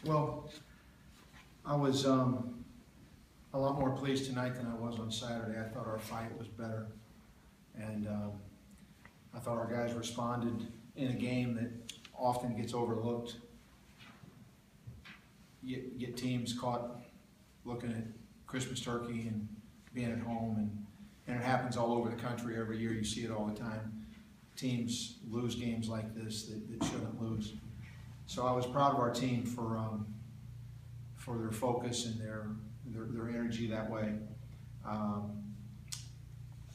Well, I was a lot more pleased tonight than I was on Saturday. I thought our fight was better, and I thought our guys responded in a game that often gets overlooked. You get teams caught looking at Christmas turkey and being at home, and it happens all over the country every year. You see it all the time. Teams lose games like this that shouldn't lose. So I was proud of our team for their focus and their energy that way. I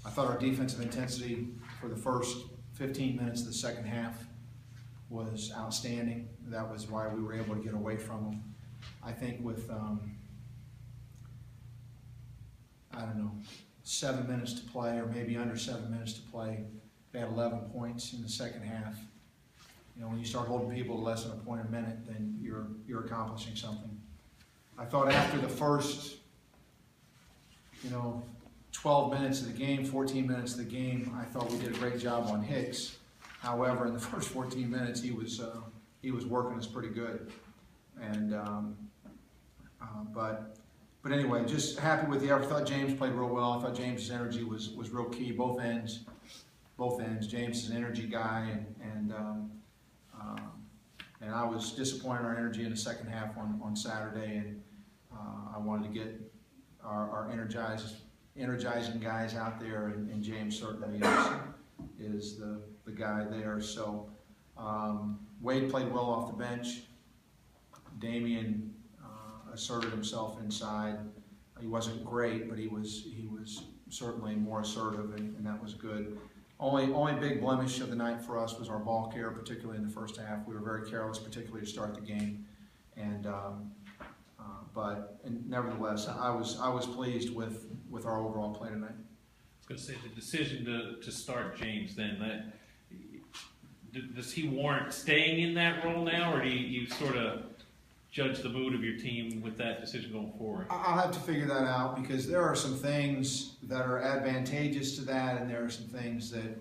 thought our defensive intensity for the first 15 minutes of the second half was outstanding. That was why we were able to get away from them. I think with, I don't know, 7 minutes to play, or maybe under 7 minutes to play, they had 11 points in the second half. You know, when you start holding people to less than a point a minute, then you're accomplishing something. I thought after the first, 12 minutes of the game, 14 minutes of the game, I thought we did a great job on Hicks. However, in the first 14 minutes, he was working us pretty good. And but anyway, just happy with the effort. I thought James played real well. I thought James's energy was real key, both ends. James is an energy guy, and I was disappointed in our energy in the second half on Saturday, and I wanted to get our energizing guys out there, and James certainly is the guy there. So Wade played well off the bench. Damian asserted himself inside. He wasn't great, but he was certainly more assertive, and that was good. Only big blemish of the night for us was our ball care, particularly in the first half. We were very careless, particularly to start the game, but nevertheless, I was pleased with our overall play tonight. I was going to say, the decision to start James, then, does he warrant staying in that role now, or do you sort of judge the mood of your team with that decision going forward? I'll have to figure that out, because there are some things that are advantageous to that, and there are some things that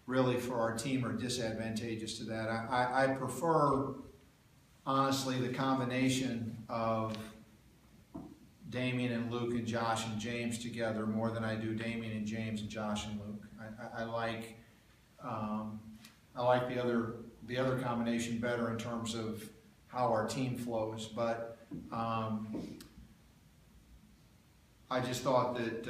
really for our team are disadvantageous to that. I prefer, honestly, the combination of Damian and Luke and Josh and James together more than I do Damian and James and Josh and Luke. I like the other combination better in terms of how our team flows, but I just thought that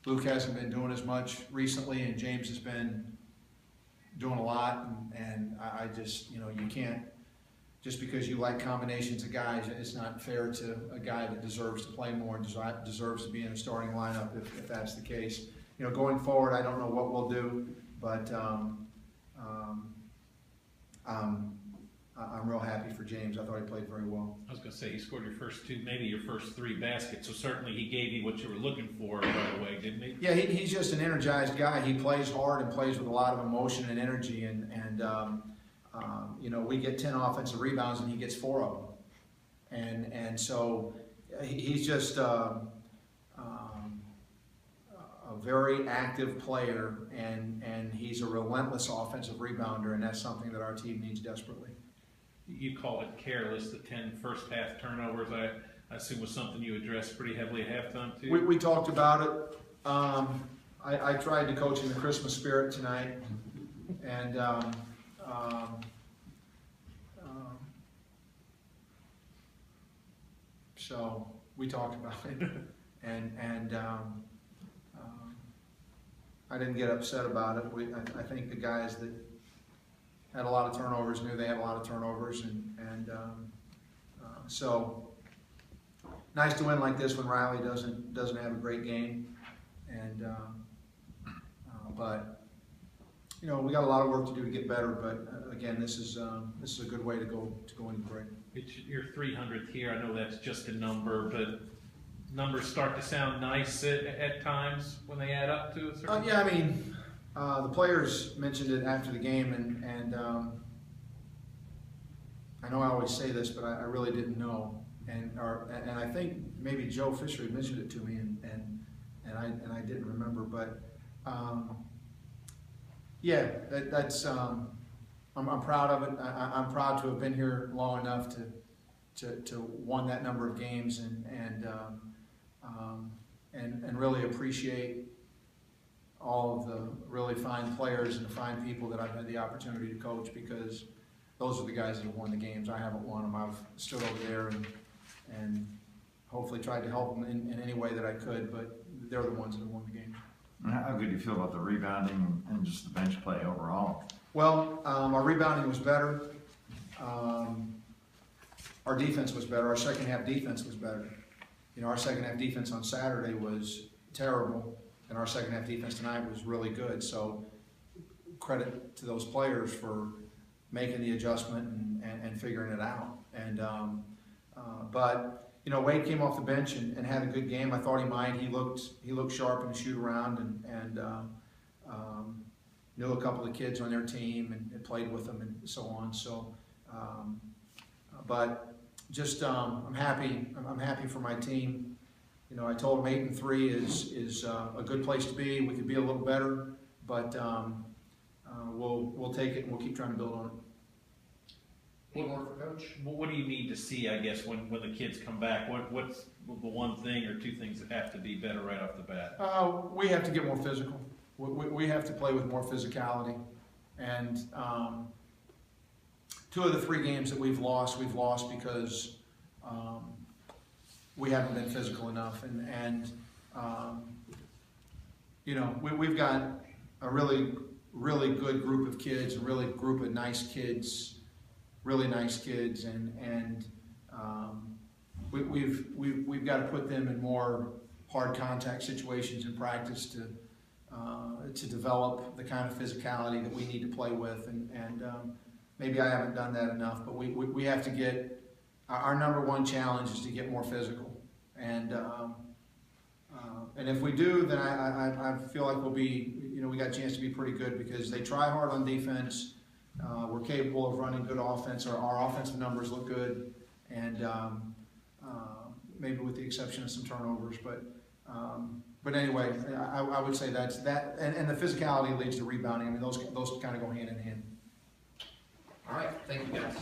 Luke hasn't been doing as much recently, and James has been doing a lot, and I just, you can't, just because you like combinations of guys, it's not fair to a guy that deserves to play more and deserves to be in a starting lineup if that's the case. Going forward, I don't know what we'll do, but I'm real happy for James. I thought he played very well. I was going to say, he scored your first two, maybe your first three baskets, so certainly he gave you what you were looking for right away, didn't he? Yeah, he's just an energized guy. He plays hard and plays with a lot of emotion and energy, and we get 10 offensive rebounds and he gets 4 of them. And so he's just a very active player, and he's a relentless offensive rebounder, and that's something that our team needs desperately. You call it careless, the 10 first half turnovers, I assume was something you addressed pretty heavily at halftime too? We talked about it. I tried to coach in the Christmas spirit tonight, and so we talked about it, and I didn't get upset about it. I think the guys that had a lot of turnovers knew they had a lot of turnovers, and so nice to win like this when Riley doesn't have a great game, and but we got a lot of work to do to get better. But again, this is a good way to go into break. It's your 300th here. I know that's just a number, but numbers start to sound nice at times when they add up to a certain. Yeah, I mean, the players mentioned it after the game, and I know I always say this, but I really didn't know, and I think maybe Joe Fisher had mentioned it to me, and I didn't remember, but yeah, that's I'm proud of it. I'm proud to have been here long enough to won that number of games and really appreciate all of the really fine players and the fine people that I've had the opportunity to coach, because those are the guys that have won the games. I haven't won them. I've stood over there and hopefully tried to help them in any way that I could, but they're the ones that have won the game. How good do you feel about the rebounding and just the bench play overall? Well, our rebounding was better. Our defense was better. Our second half defense was better. You know, our second half defense on Saturday was terrible, and our second half defense tonight was really good. So credit to those players for making the adjustment and figuring it out. But you know, Wade came off the bench and had a good game. I thought he might. He looked sharp in the shoot around and knew a couple of kids on their team and played with them and so on. So, but just I'm happy. I'm happy for my team. You know, I told them 8-3 is a good place to be. We could be a little better, but we'll take it and we'll keep trying to build on it. Any more for Coach? What do you need to see, I guess, when the kids come back? What's the one thing or two things that have to be better right off the bat? We have to get more physical. We have to play with more physicality. And 2 of the 3 games that we've lost because we haven't been physical enough. And you know, we've got a really good group of kids, a really group of nice kids. Really nice kids, and we've got to put them in more hard contact situations in practice to develop the kind of physicality that we need to play with, and maybe I haven't done that enough, but we have to get our number 1 challenge is to get more physical, and if we do, then I feel like we'll be, you know, we got a chance to be pretty good because they try hard on defense. We're capable of running good offense. Our offensive numbers look good, and maybe with the exception of some turnovers. But anyway, I would say that's that, and the physicality leads to rebounding. I mean, those kind of go hand in hand. All right, thank you guys.